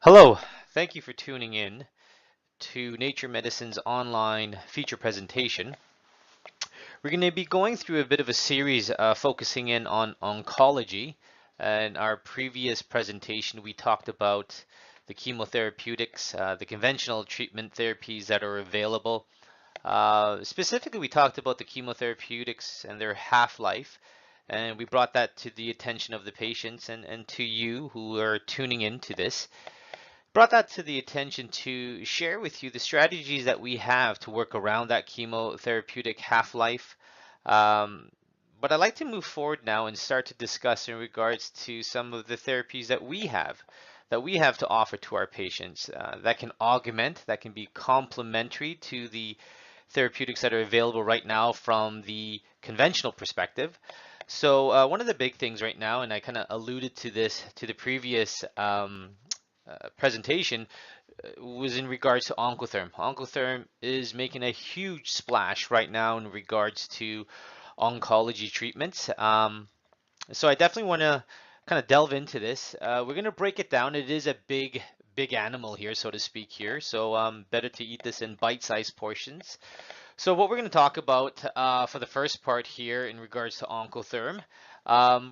Hello, thank you for tuning in to Nature Medicine's online feature presentation. We're going to be going through a bit of a series focusing in on oncology. In our previous presentation, we talked about the chemotherapeutics, the conventional treatment therapies that are available. Specifically, we talked about the chemotherapeutics and their half-life, and we brought that to the attention of the patients and to you who are tuning into this. Brought that to the attention to share with you the strategies that we have to work around that chemotherapeutic half-life. Um, but I'd like to move forward now and start to discuss in regards to some of the therapies that we have to offer to our patients that can augment, that can be complementary to the therapeutics that are available right now from the conventional perspective. So one of the big things right now, and I kind of alluded to this to the previous presentation, was in regards to Oncotherm. Oncotherm is making a huge splash right now in regards to oncology treatments. So I definitely want to kind of delve into this. We're going to break it down. It is a big animal here, so to speak here. So better to eat this in bite-sized portions. So what we're going to talk about for the first part here in regards to Oncotherm,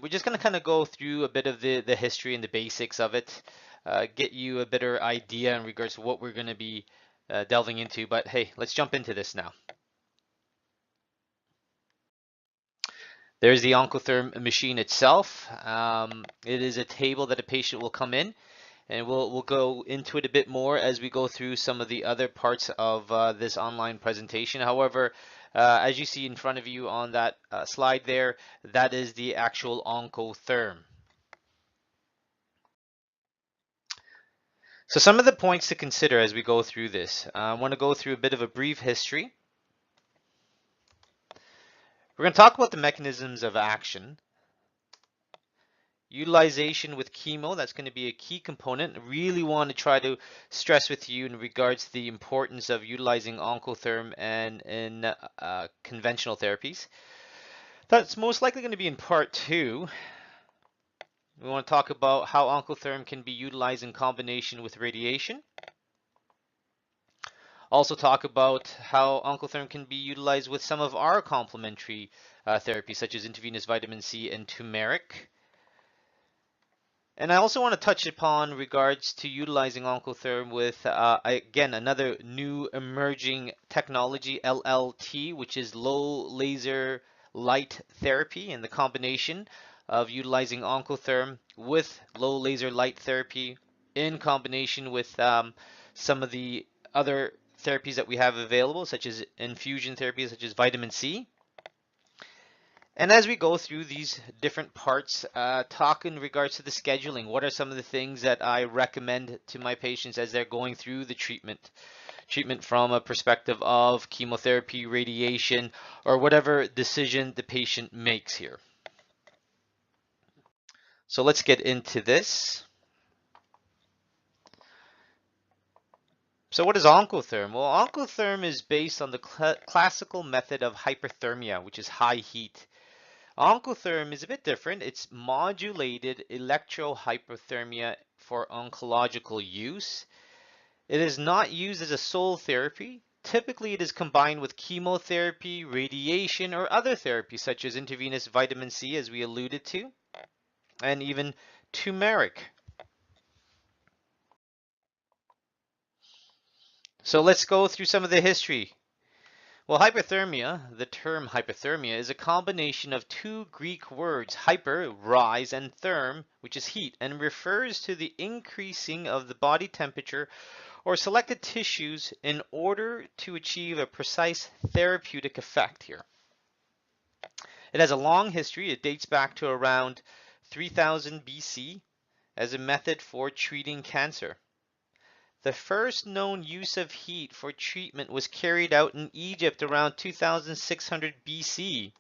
we're just going to kind of go through a bit of the history and the basics of it, get you a better idea in regards to what we're going to be delving into. But hey, let's jump into this now. There's the Oncotherm machine itself. It is a table that a patient will come in, and we'll go into it a bit more as we go through some of the other parts of this online presentation. However, as you see in front of you on that slide there, that is the actual Oncotherm. So some of the points to consider as we go through this. I want to go through a bit of a brief history. We're going to talk about the mechanisms of action. Utilization with chemo, that's going to be a key component. I really want to try to stress with you in regards to the importance of utilizing Oncotherm and in conventional therapies. That's most likely going to be in part 2. We want to talk about how Oncotherm can be utilized in combination with radiation. Also talk about how Oncotherm can be utilized with some of our complementary therapies, such as intravenous vitamin C and turmeric. And I also want to touch upon regards to utilizing Oncotherm with, again, another new emerging technology, LLT, which is low laser light therapy, and the combination of utilizing Oncotherm with low laser light therapy in combination with some of the other therapies that we have available, such as infusion therapies, such as vitamin C. And as we go through these different parts, talk in regards to the scheduling. What are some of the things that I recommend to my patients as they're going through the treatment from a perspective of chemotherapy, radiation, or whatever decision the patient makes here. So let's get into this. So what is Oncotherm? Well, Oncotherm is based on the classical method of hyperthermia, which is high heat. Oncotherm is a bit different. It's modulated electrohypothermia for oncological use. It is not used as a sole therapy. Typically, it is combined with chemotherapy, radiation, or other therapies such as intravenous vitamin C, as we alluded to, and even turmeric. So let's go through some of the history. Well, hyperthermia, the term hyperthermia, is a combination of two Greek words, hyper, rise, and therm, which is heat, and refers to the increasing of the body temperature or selected tissues in order to achieve a precise therapeutic effect here. It has a long history. It dates back to around 3000 BC as a method for treating cancer. The first known use of heat for treatment was carried out in Egypt around 2600 BC.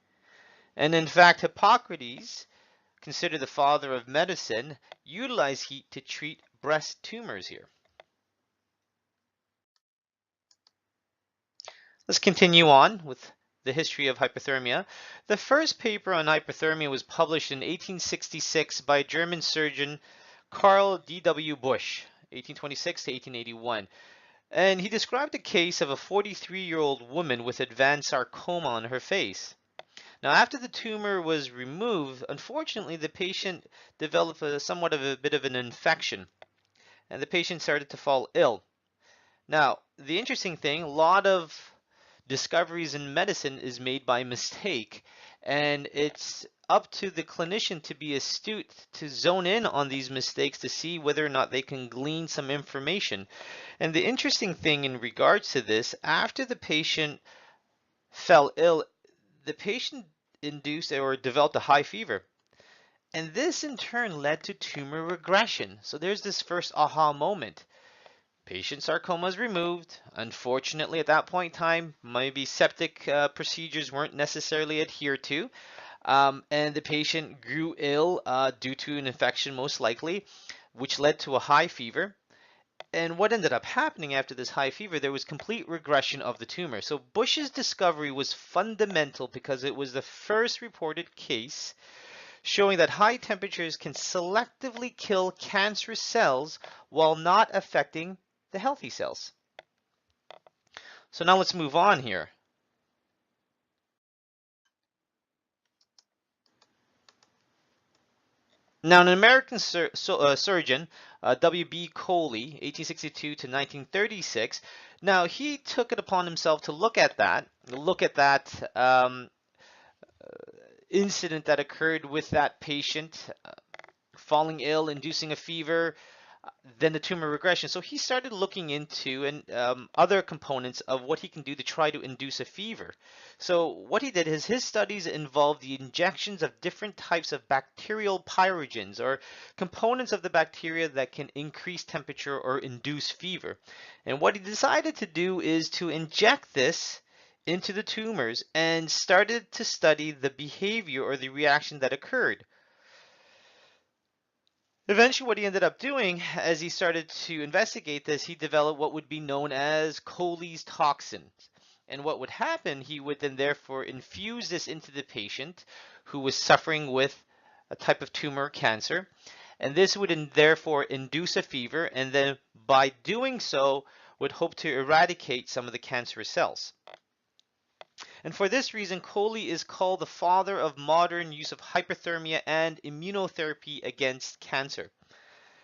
And in fact, Hippocrates, considered the father of medicine, utilized heat to treat breast tumors here. Let's continue on with the history of hypothermia. The first paper on hypothermia was published in 1866 by German surgeon Karl D.W. Busch. 1826 to 1881. And he described a case of a 43-year-old woman with advanced sarcoma on her face. Now, after the tumor was removed, unfortunately, the patient developed somewhat of a bit of an infection, and the patient started to fall ill. Now, the interesting thing, a lot of discoveries in medicine is made by mistake, and it's up to the clinician to be astute to zone in on these mistakes to see whether or not they can glean some information. And the interesting thing in regards to this, after the patient fell ill, the patient induced or developed a high fever. And this in turn led to tumor regression. So there's this first aha moment. Patient sarcoma is removed. Unfortunately, at that point in time, maybe septic procedures weren't necessarily adhered to. And the patient grew ill due to an infection, most likely, which led to a high fever. And what ended up happening after this high fever, there was complete regression of the tumor. So Bush's discovery was fundamental because it was the first reported case showing that high temperatures can selectively kill cancerous cells while not affecting the healthy cells. So now let's move on here. Now, an American surgeon, W.B. Coley, 1862 to 1936. Now, he took it upon himself to look at that incident that occurred with that patient falling ill, inducing a fever, then the tumor regression. So he started looking into other components of what he can do to try to induce a fever. So what he did is his studies involved the injections of different types of bacterial pyrogens or components of the bacteria that can increase temperature or induce fever. And what he decided to do is to inject this into the tumors and started to study the behavior or the reaction that occurred. Eventually, what he ended up doing as he started to investigate this, he developed what would be known as Coley's toxin. And what would happen, he would then therefore infuse this into the patient who was suffering with a type of tumor or cancer. And this would therefore induce a fever, and then by doing so, would hope to eradicate some of the cancerous cells. And for this reason, Coley is called the father of modern use of hyperthermia and immunotherapy against cancer.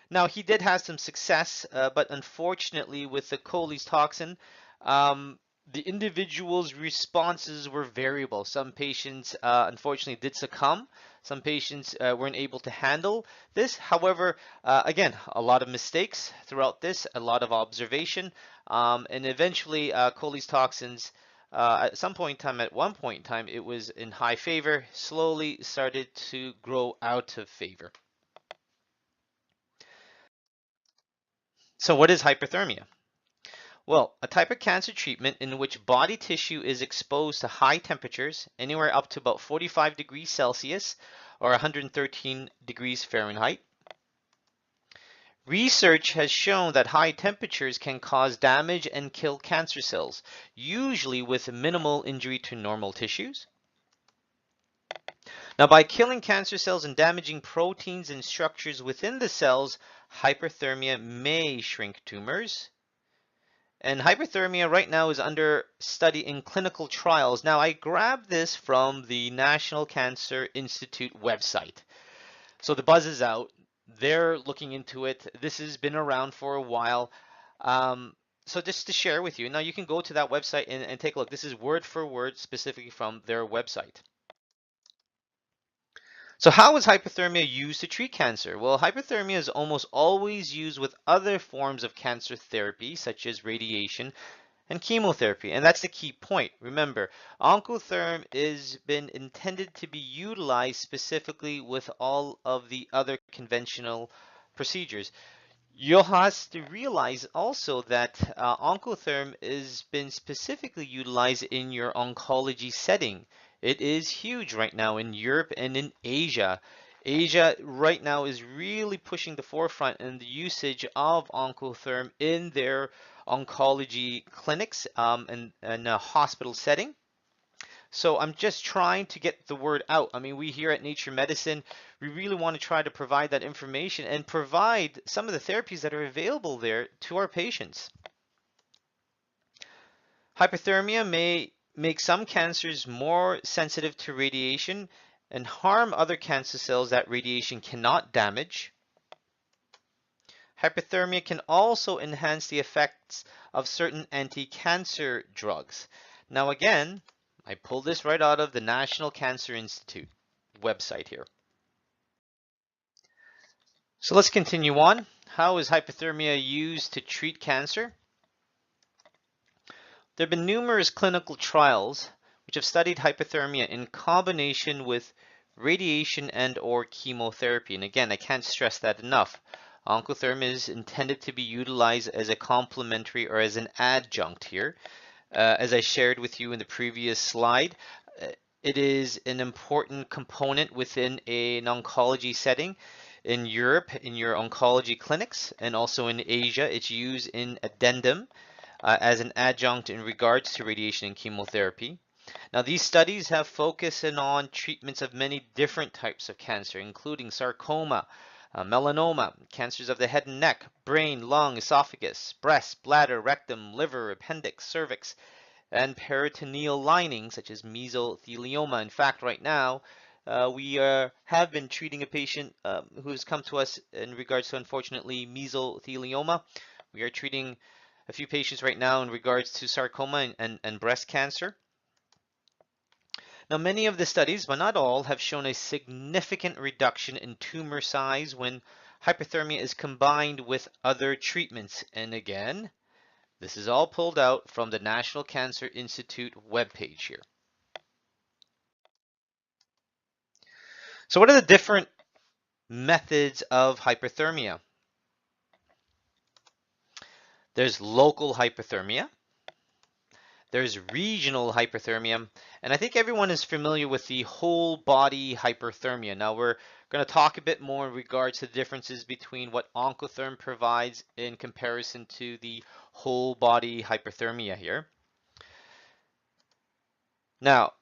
Now, he did have some success, but unfortunately with the Coley's toxin, the individual's responses were variable. Some patients unfortunately did succumb. Some patients weren't able to handle this. However, again, a lot of mistakes throughout this, a lot of observation, and eventually Coley's toxins at some point in time, at one point in time, it was in high favor, slowly started to grow out of favor. So what is hyperthermia? Well, a type of cancer treatment in which body tissue is exposed to high temperatures, anywhere up to about 45 degrees Celsius or 113 degrees Fahrenheit. Research has shown that high temperatures can cause damage and kill cancer cells, usually with minimal injury to normal tissues. Now, by killing cancer cells and damaging proteins and structures within the cells, hyperthermia may shrink tumors. And hyperthermia right now is under study in clinical trials. Now, I grabbed this from the National Cancer Institute website. So the buzz is out. They're looking into it. This has been around for a while. So just to share with you, now you can go to that website and take a look. This is word for word specifically from their website. So how is hyperthermia used to treat cancer? Well, hyperthermia is almost always used with other forms of cancer therapy, such as radiation and chemotherapy. And that's the key point. Remember, Oncotherm has been intended to be utilized specifically with all of the other conventional procedures. You'll have to realize also that Oncotherm has been specifically utilized in your oncology setting. It is huge right now in Europe and in Asia. Asia right now is really pushing the forefront in the usage of Oncotherm in their oncology clinics and a hospital setting. So I'm just trying to get the word out. I mean, we here at Nature Medicine, we really want to try to provide that information and provide some of the therapies that are available there to our patients. Hypothermia may make some cancers more sensitive to radiation and harm other cancer cells that radiation cannot damage. Hypothermia can also enhance the effects of certain anti-cancer drugs. Now again, I pulled this right out of the National Cancer Institute website here. So let's continue on. How is hypothermia used to treat cancer? There have been numerous clinical trials which have studied hypothermia in combination with radiation and/or chemotherapy. And again, I can't stress that enough. Oncotherm is intended to be utilized as a complementary or as an adjunct here. As I shared with you in the previous slide, it is an important component within an oncology setting. In Europe, in your oncology clinics, and also in Asia, it's used in addendum as an adjunct in regards to radiation and chemotherapy. Now, these studies have focused on treatments of many different types of cancer, including sarcoma, melanoma, cancers of the head and neck, brain, lung, esophagus, breast, bladder, rectum, liver, appendix, cervix, and peritoneal lining, such as mesothelioma. In fact, right now, we have been treating a patient who has come to us in regards to, unfortunately, mesothelioma. We are treating a few patients right now in regards to sarcoma and breast cancer. Now, many of the studies, but not all, have shown a significant reduction in tumor size when hypothermia is combined with other treatments. And again, this is all pulled out from the National Cancer Institute webpage here. So what are the different methods of hypothermia? There's local hypothermia. There's regional hypothermia, and I think everyone is familiar with the whole body hypothermia. Now we're going to talk a bit more in regards to the differences between what Oncotherm provides in comparison to the whole body hypothermia here. Now,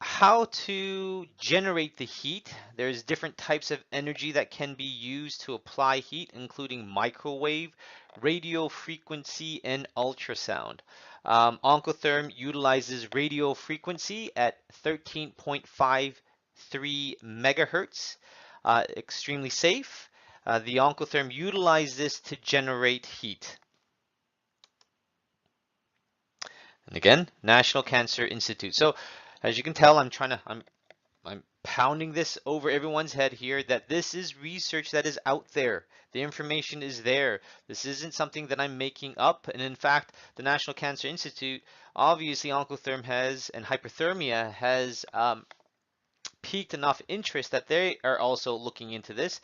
how to generate the heat. There's different types of energy that can be used to apply heat, including microwave, radio frequency, and ultrasound. Oncotherm utilizes radio frequency at 13.53 megahertz, extremely safe. The Oncotherm utilizes this to generate heat. And again, National Cancer Institute. So as you can tell, I'm pounding this over everyone's head here that this is research that is out there. The information is there. This isn't something that I'm making up. And in fact, the National Cancer Institute, obviously Oncotherm has, and hypothermia has piqued enough interest that they are also looking into this.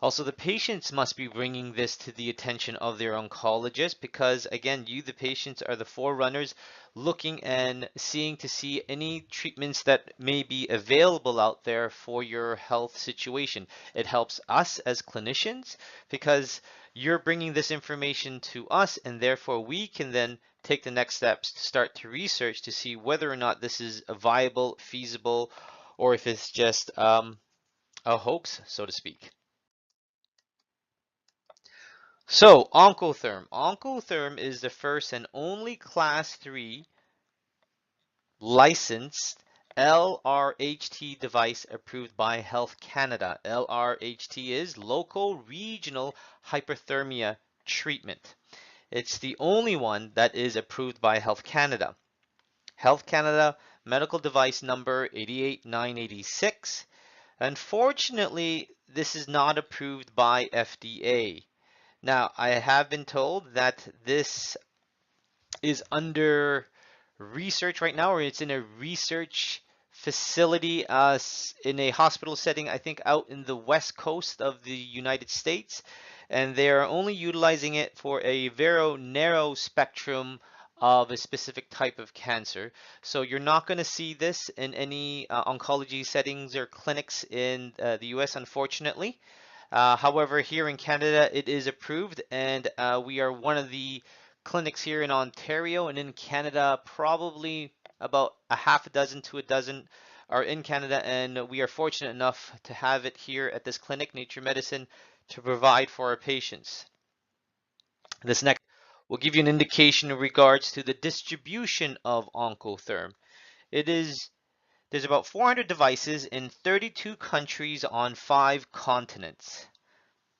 Also, the patients must be bringing this to the attention of their oncologist because, again, you, the patients, are the forerunners looking and seeing to see any treatments that may be available out there for your health situation. It helps us as clinicians because you're bringing this information to us, and therefore we can then take the next steps to start to research to see whether or not this is viable, feasible, or if it's just a hoax, so to speak. So, Oncotherm. Oncotherm is the first and only Class 3 licensed LRHT device approved by Health Canada. LRHT is Local Regional Hypothermia Treatment. It's the only one that is approved by Health Canada. Health Canada medical device number 88986. Unfortunately, this is not approved by FDA. Now, I have been told that this is under research right now, or it's in a research facility in a hospital setting, I think out in the west coast of the United States, and they are only utilizing it for a very narrow spectrum of a specific type of cancer. So you're not going to see this in any oncology settings or clinics in the US, unfortunately. However, here in Canada, it is approved, and we are one of the clinics here in Ontario and in Canada, probably About a half a dozen to a dozen are in Canada, and we are fortunate enough to have it here at this clinic, Nature Medicine, to provide for our patients. This next will give you an indication in regards to the distribution of Oncotherm. There's about 400 devices in 32 countries on 5 continents.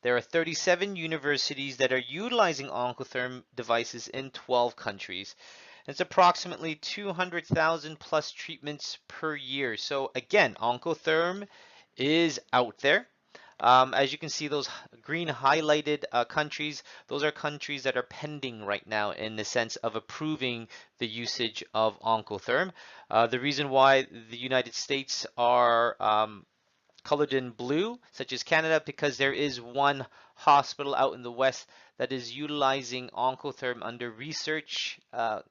There are 37 universities that are utilizing Oncotherm devices in 12 countries. It's approximately 200,000 plus treatments per year. So again, Oncotherm is out there. As you can see, those green highlighted countries, those are countries that are pending right now in the sense of approving the usage of Oncotherm. The reason why the United States are colored in blue, such as Canada, because there is one hospital out in the west that is utilizing Oncotherm under research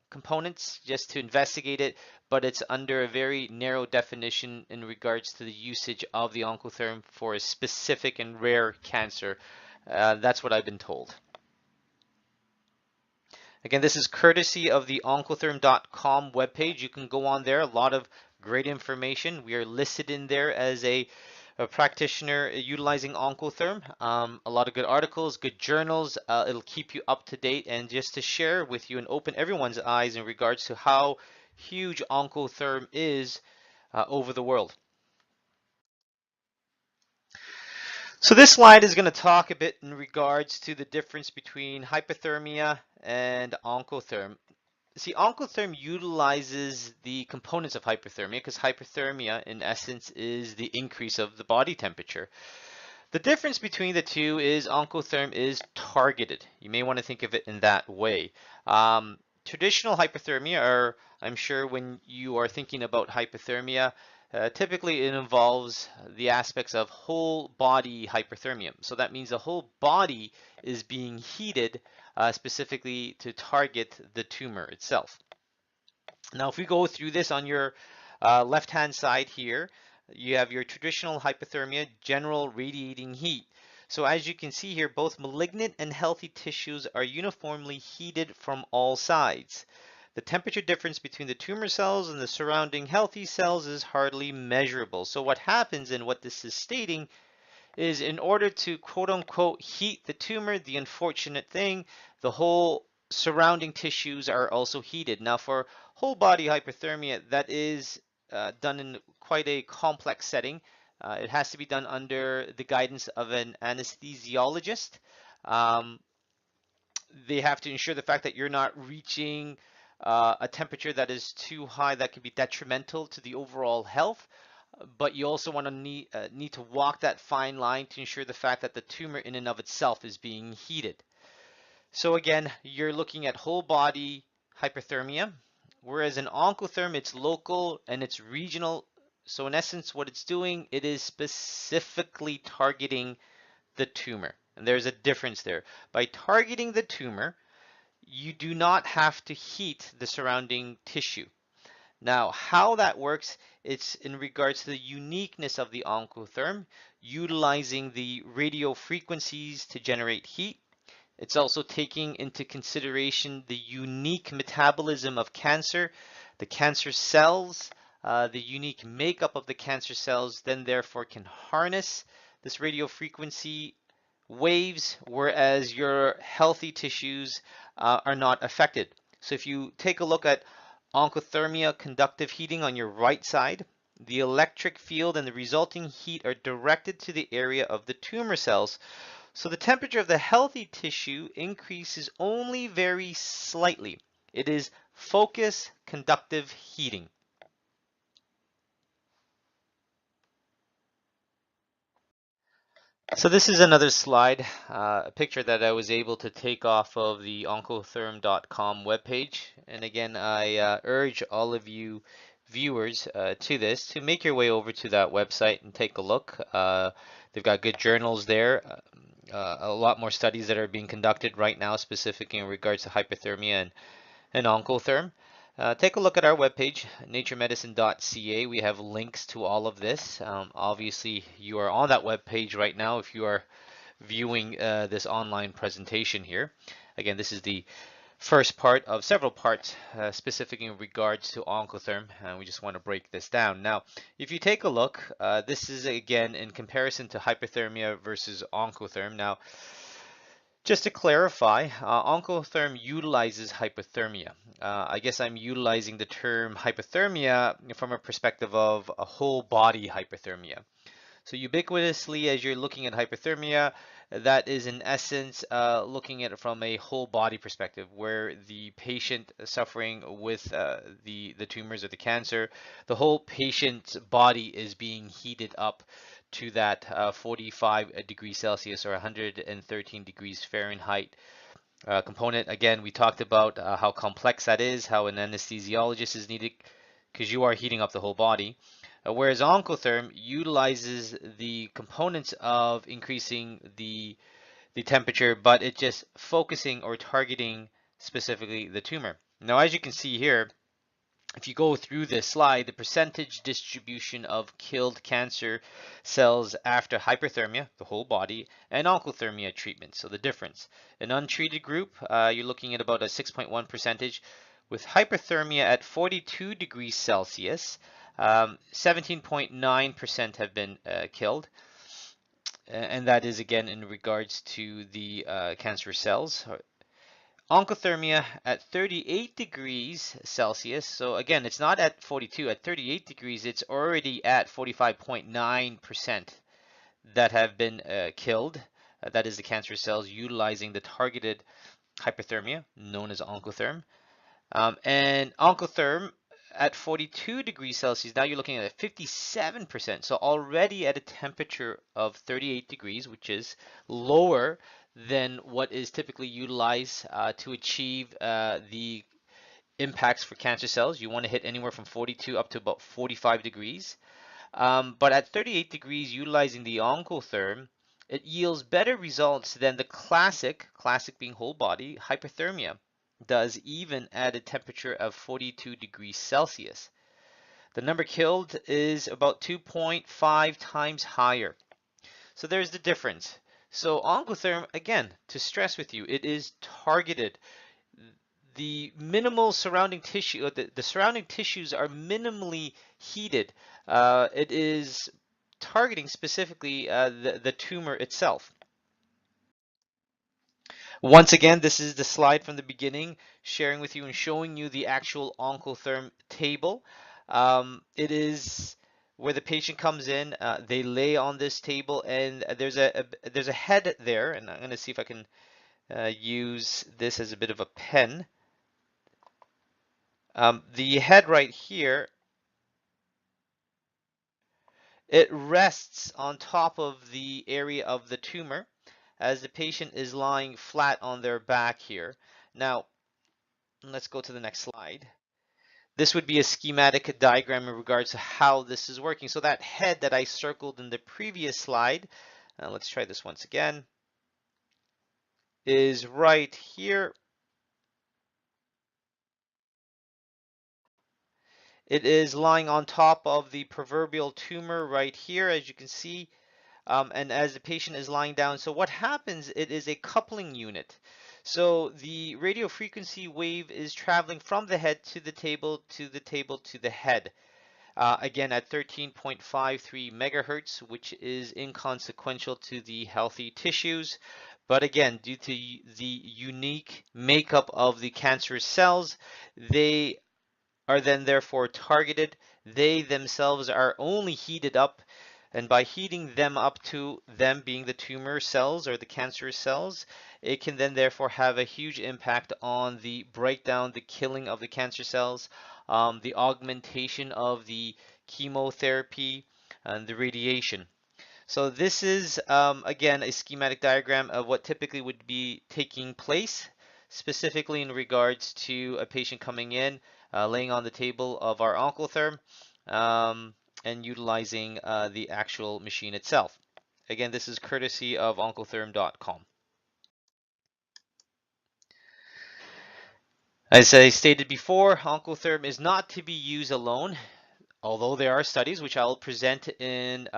components just to investigate it, but it's under a very narrow definition in regards to the usage of the Oncotherm for a specific and rare cancer. That's what I've been told. Again, this is courtesy of the oncotherm.com webpage. You can go on there, a lot of great information. We are listed in there as a practitioner utilizing Oncotherm. A lot of good articles, good journals. It'll keep you up to date, and just to share with you and open everyone's eyes in regards to how huge Oncotherm is over the world. So this slide is going to talk a bit in regards to the difference between hypothermia and Oncotherm. See, Oncotherm utilizes the components of hyperthermia because hyperthermia, in essence, is the increase of the body temperature. The difference between the two is Oncotherm is targeted. You may want to think of it in that way. Traditional hypothermia, or I'm sure when you are thinking about hypothermia, typically it involves the aspects of whole body hyperthermia. So that means the whole body is being heated specifically to target the tumor itself. Now, if we go through this on your left-hand side here, you have your traditional hypothermia, general radiating heat. So as you can see here, both malignant and healthy tissues are uniformly heated from all sides. The temperature difference between the tumor cells and the surrounding healthy cells is hardly measurable. So what happens, and what this is stating, is in order to quote unquote heat the tumor, the unfortunate thing, the whole surrounding tissues are also heated. Now for whole body hyperthermia, that is done in quite a complex setting. It has to be done under the guidance of an anesthesiologist. They have to ensure the fact that you're not reaching a temperature that is too high that could be detrimental to the overall health, but you also want to need to walk that fine line to ensure the fact that the tumor in and of itself is being heated. So again, you're looking at whole body hyperthermia, whereas in Oncotherm, it's local and it's regional. So in essence, what it's doing, it is specifically targeting the tumor. And there's a difference there. By targeting the tumor, you do not have to heat the surrounding tissue. Now, how that works, it's in regards to the uniqueness of the Oncotherm, utilizing the radio frequencies to generate heat. It's also taking into consideration the unique metabolism of cancer, the cancer cells, the unique makeup of the cancer cells, then therefore can harness this radio frequency waves, whereas your healthy tissues are not affected. So if you take a look at oncothermia conductive heating on your right side, the electric field and the resulting heat are directed to the area of the tumor cells. So the temperature of the healthy tissue increases only very slightly. It is focus conductive heating. So this is another slide, a picture that I was able to take off of the oncotherm.com webpage. And again, I urge all of you viewers to this to make your way over to that website and take a look. They've got good journals there, a lot more studies that are being conducted right now, specifically in regards to hypothermia and Oncotherm. Take a look at our webpage, naturemedicine.ca. We have links to all of this. Obviously, you are on that webpage right now if you are viewing this online presentation here. Again, this is the first part of several parts, specific in regards to Oncotherm, and we just want to break this down. Now, if you take a look, this is again in comparison to hyperthermia versus Oncotherm. Now, just to clarify, Oncotherm utilizes hypothermia. I guess I'm utilizing the term hypothermia from a perspective of a whole body hypothermia. So ubiquitously, as you're looking at hyperthermia, that is in essence looking at it from a whole body perspective, where the patient suffering with the tumors or the cancer, the whole patient's body is being heated up to that 45 degrees Celsius or 113 degrees Fahrenheit component. Again, we talked about how complex that is, how an anesthesiologist is needed because you are heating up the whole body. Whereas Oncotherm utilizes the components of increasing the temperature, but it just focusing or targeting specifically the tumor. Now, as you can see here, if you go through this slide, the percentage distribution of killed cancer cells after hyperthermia, the whole body, and oncothermia treatment. So the difference. An untreated group, you're looking at about a 6.1 percentage. With hyperthermia at 42 degrees Celsius, 17.9% have been killed. And that is again in regards to the cancer cells. Oncothermia at 38 degrees Celsius. So again, it's not at 42. At 38 degrees, it's already at 45.9% that have been killed. That is the cancer cells utilizing the targeted hyperthermia, known as Oncotherm. And Oncotherm at 42 degrees Celsius, now you're looking at 57%. So already at a temperature of 38 degrees, which is lower than what is typically utilized to achieve the impacts for cancer cells. You want to hit anywhere from 42 up to about 45 degrees. But at 38 degrees, utilizing the Oncotherm, it yields better results than the classic being whole body, hyperthermia does even at a temperature of 42 degrees Celsius. The number killed is about 2.5 times higher. So there's the difference. So Oncotherm, again, to stress with you, it is targeted. The minimal surrounding tissue, the surrounding tissues are minimally heated. It is targeting specifically the tumor itself. Once again, this is the slide from the beginning, sharing with you and showing you the actual Oncotherm table. It is where the patient comes in, they lay on this table, and there's a head there, and I'm going to see if I can use this as a bit of a pen. The head right here, it rests on top of the area of the tumor as the patient is lying flat on their back here. Now, let's go to the next slide. This would be a schematic diagram in regards to how this is working. So that head that I circled in the previous slide, let's try this once again, is right here. It is lying on top of the proverbial tumor right here, as you can see. And as the patient is lying down, so what happens, it is a coupling unit. So the radio frequency wave is traveling from the head to the table, to the table, to the head. Again, at 13.53 megahertz, which is inconsequential to the healthy tissues. But again, due to the unique makeup of the cancerous cells, they are then therefore targeted. They themselves are only heated up, and by heating them up to them being the tumor cells or the cancerous cells, it can then therefore have a huge impact on the breakdown, the killing of the cancer cells, the augmentation of the chemotherapy, and the radiation. So this is, again, a schematic diagram of what typically would be taking place, specifically in regards to a patient coming in, laying on the table of our Oncotherm, and utilizing the actual machine itself. Again, this is courtesy of oncotherm.com. As I stated before, Oncotherm is not to be used alone, although there are studies which I'll present in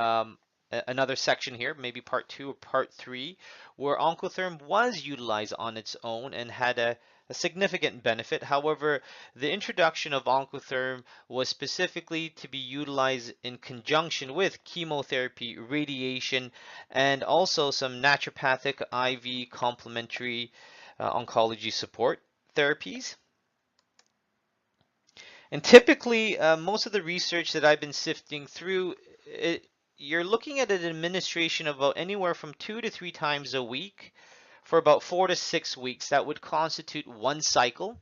another section here, maybe part 2 or part 3, where Oncotherm was utilized on its own and had a a significant benefit. However, the introduction of Oncotherm was specifically to be utilized in conjunction with chemotherapy, radiation, and also some naturopathic IV complementary oncology support therapies. And typically, most of the research that I've been sifting through, you're looking at an administration of about anywhere from 2 to 3 times a week for about 4 to 6 weeks. That would constitute one cycle.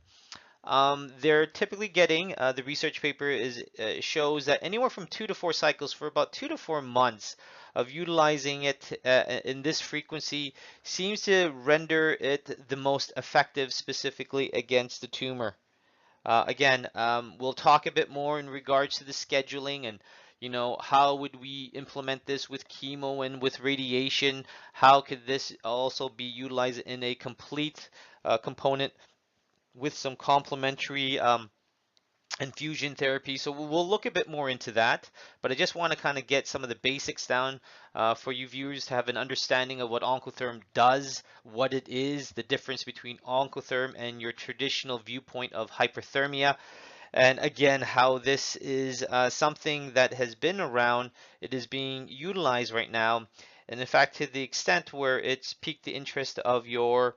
They're typically getting, the research paper shows that anywhere from 2 to 4 cycles for about 2 to 4 months of utilizing it in this frequency seems to render it the most effective specifically against the tumor. Again, we'll talk a bit more in regards to the scheduling and how would we implement this with chemo and with radiation? How could this also be utilized in a complete component with some complementary infusion therapy? So we'll look a bit more into that, but I just want to kind of get some of the basics down for you viewers to have an understanding of what Oncotherm does, what it is, the difference between Oncotherm and your traditional viewpoint of hyperthermia, and again, how this is something that has been around. It is being utilized right now, and in fact, to the extent where it's piqued the interest of the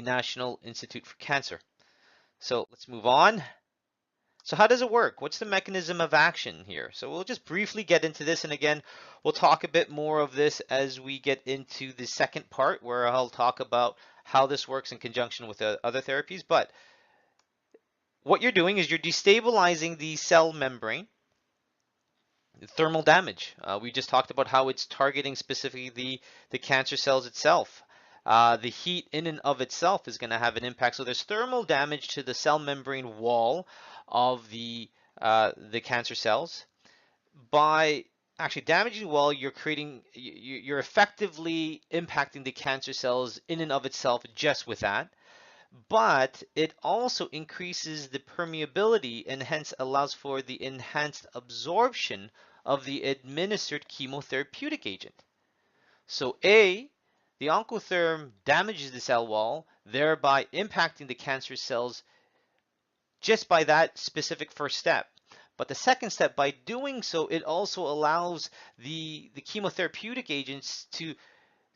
National Institute for Cancer. So let's move on. So how does it work? What's the mechanism of action here? So we'll just briefly get into this, and again, we'll talk a bit more of this as we get into the second part where I'll talk about how this works in conjunction with other therapies. But what you're doing is you're destabilizing the cell membrane, thermal damage. We just talked about how it's targeting specifically the cancer cells itself. The heat in and of itself is going to have an impact. So there's thermal damage to the cell membrane wall of the cancer cells. By actually damaging the wall, you're effectively impacting the cancer cells in and of itself just with that. But it also increases the permeability and hence allows for the enhanced absorption of the administered chemotherapeutic agent. So the Oncotherm damages the cell wall, thereby impacting the cancer cells just by that specific first step. But the second step, by doing so, it also allows the chemotherapeutic agents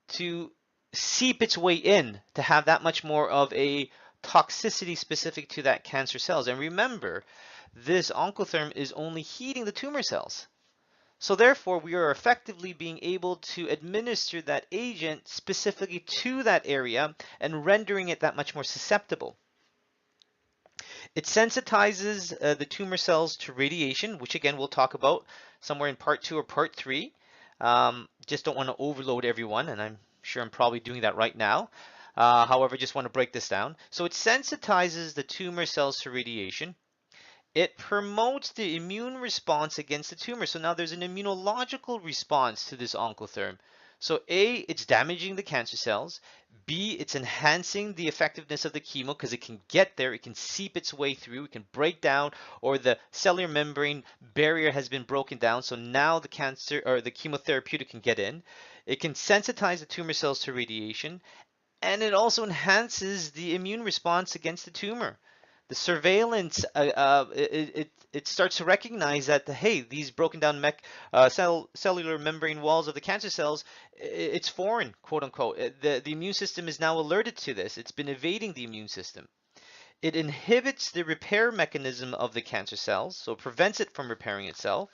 to seep its way in, to have that much more of a toxicity specific to that cancer cells. And remember, this Oncotherm is only heating the tumor cells. So therefore, we are effectively being able to administer that agent specifically to that area and rendering it that much more susceptible. It sensitizes the tumor cells to radiation, which again we'll talk about somewhere in part 2 or part 3. Just don't want to overload everyone, and I'm sure I'm probably doing that right now. However, just want to break this down. So it sensitizes the tumor cells to radiation. It promotes the immune response against the tumor. So now there's an immunological response to this Oncotherm. So A, it's damaging the cancer cells. B, it's enhancing the effectiveness of the chemo because it can get there, it can seep its way through, it can break down, or the cellular membrane barrier has been broken down. So now the cancer or the chemotherapeutic can get in. It can sensitize the tumor cells to radiation, and it also enhances the immune response against the tumor. The surveillance, it starts to recognize that, hey, these broken down cellular membrane walls of the cancer cells, it's foreign, quote unquote. The immune system is now alerted to this. It's been evading the immune system. It inhibits the repair mechanism of the cancer cells, so it prevents it from repairing itself.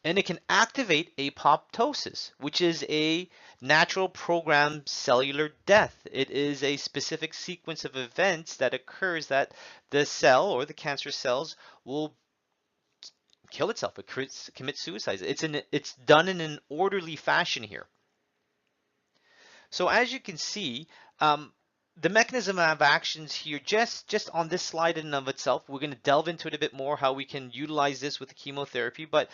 And it can activate apoptosis, which is a natural programmed cellular death. It is a specific sequence of events that occurs that the cell or the cancer cells will kill itself. It commits suicide. It's done in an orderly fashion here. So as you can see, the mechanism of actions here, just on this slide in and of itself, we're going to delve into it a bit more, how we can utilize this with the chemotherapy, but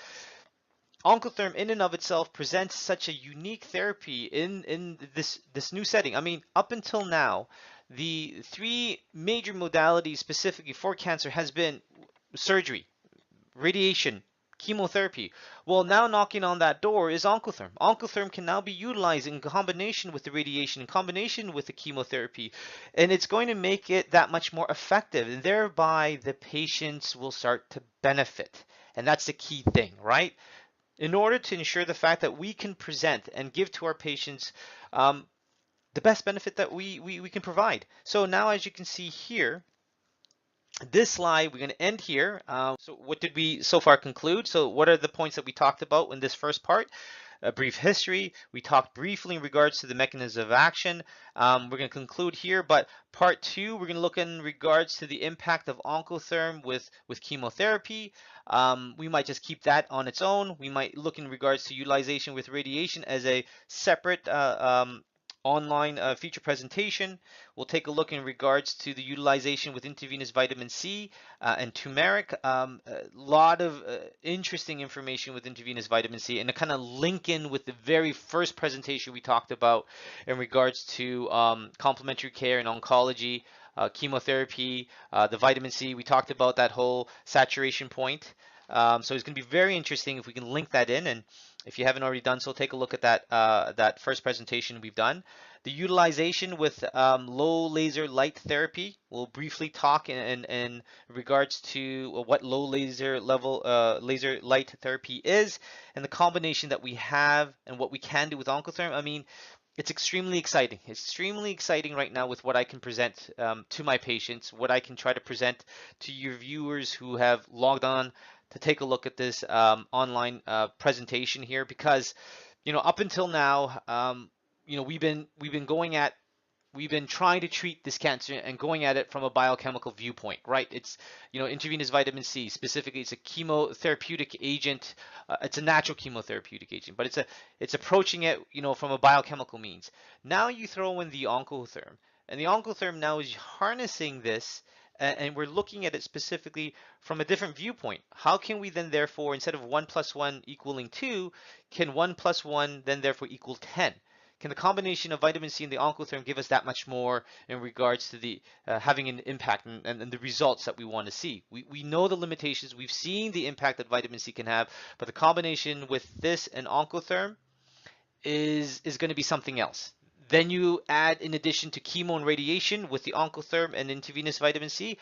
Oncotherm in and of itself presents such a unique therapy in this new setting. I mean, up until now, the 3 major modalities specifically for cancer has been surgery, radiation, chemotherapy. Well, now knocking on that door is Oncotherm. Oncotherm can now be utilized in combination with the radiation, in combination with the chemotherapy, and it's going to make it that much more effective, and thereby the patients will start to benefit. And that's the key thing, right? In order to ensure the fact that we can present and give to our patients the best benefit that we can provide. So now, as you can see here, this slide, we're going to end here. So what did we so far conclude? So what are the points that we talked about in this first part? A brief history. We talked briefly in regards to the mechanism of action. We're going to conclude here, but part two, we're going to look in regards to the impact of Oncotherm with chemotherapy. We might just keep that on its own. We might look in regards to utilization with radiation as a separate online feature presentation. We'll take a look in regards to the utilization with intravenous vitamin C and turmeric. A lot of interesting information with intravenous vitamin C, and to kind of link in with the very first presentation we talked about in regards to complementary care and oncology, chemotherapy, the vitamin C. We talked about that whole saturation point. So it's going to be very interesting if we can link that in, and if you haven't already done so, take a look at that first presentation we've done. The utilization with low laser light therapy. We'll briefly talk in regards to what low laser level laser light therapy is, and the combination that we have and what we can do with Oncotherm. I mean, it's extremely exciting. It's extremely exciting right now with what I can present to my patients, what I can try to present to your viewers who have logged on to take a look at this online presentation here, because up until now, we've been trying to treat this cancer and going at it from a biochemical viewpoint, right? It's intravenous vitamin C specifically. It's a chemotherapeutic agent. It's a natural chemotherapeutic agent, but it's approaching it from a biochemical means. Now you throw in the Oncotherm, and the Oncotherm now is harnessing this, and we're looking at it specifically from a different viewpoint. How can we then therefore, instead of 1 + 1 = 2, can 1 + 1 then therefore equal 10? Can the combination of vitamin C and the Oncotherm give us that much more in regards to the having an impact and the results that we want to see? We know the limitations. We've seen the impact that vitamin C can have, but the combination with this and Oncotherm is going to be something else. Then you add, in addition to chemo and radiation, with the Oncotherm and intravenous vitamin C,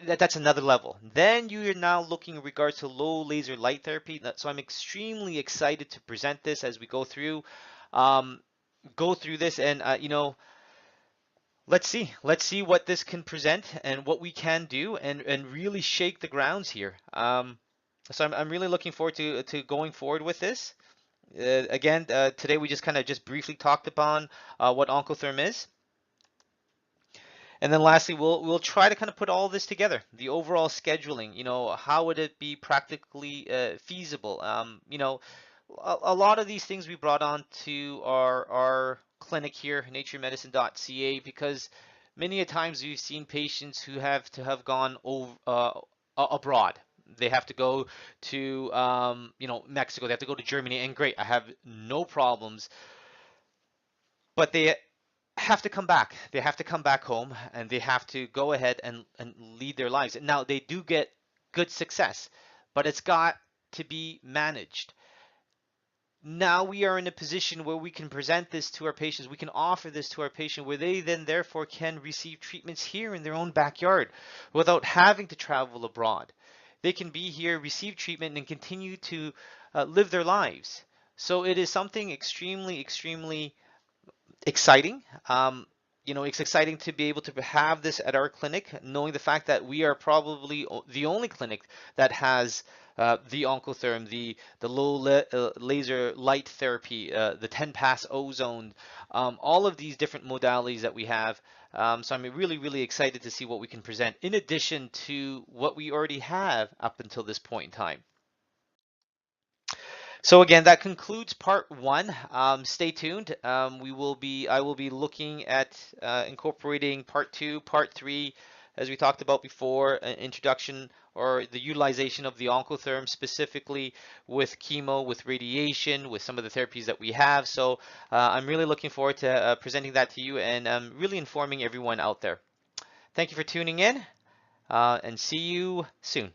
that's another level. Then you're now looking in regards to low laser light therapy. So I'm extremely excited to present this as we go through this, and let's see what this can present and what we can do, and really shake the grounds here. So I'm really looking forward to going forward with this. Again, today we just briefly talked upon what Oncotherm is. And then lastly, we'll try to kind of put all this together, the overall scheduling, how would it be practically feasible? A lot of these things we brought on to our clinic here, naturemedicine.ca, because many a times we've seen patients who have to have gone abroad. They have to go to Mexico, they have to go to Germany, and great, I have no problems, but they have to come back. They have to come back home, and they have to go ahead and lead their lives. Now, they do get good success, but it's got to be managed. Now we are in a position where we can present this to our patients. We can offer this to our patient, where they then therefore can receive treatments here in their own backyard without having to travel abroad. They can be here, receive treatment, and continue to live their lives. So it is something extremely, extremely exciting. It's exciting to be able to have this at our clinic, knowing the fact that we are probably the only clinic that has the Oncotherm, the low laser light therapy, the 10-pass ozone, all of these different modalities that we have. So I'm really, really excited to see what we can present in addition to what we already have up until this point in time. So again, that concludes part one. Stay tuned. I will be looking at incorporating part two, part three, as we talked about before, an introduction or the utilization of the Oncotherm, specifically with chemo, with radiation, with some of the therapies that we have. So I'm really looking forward to presenting that to you, and really informing everyone out there. Thank you for tuning in, and see you soon.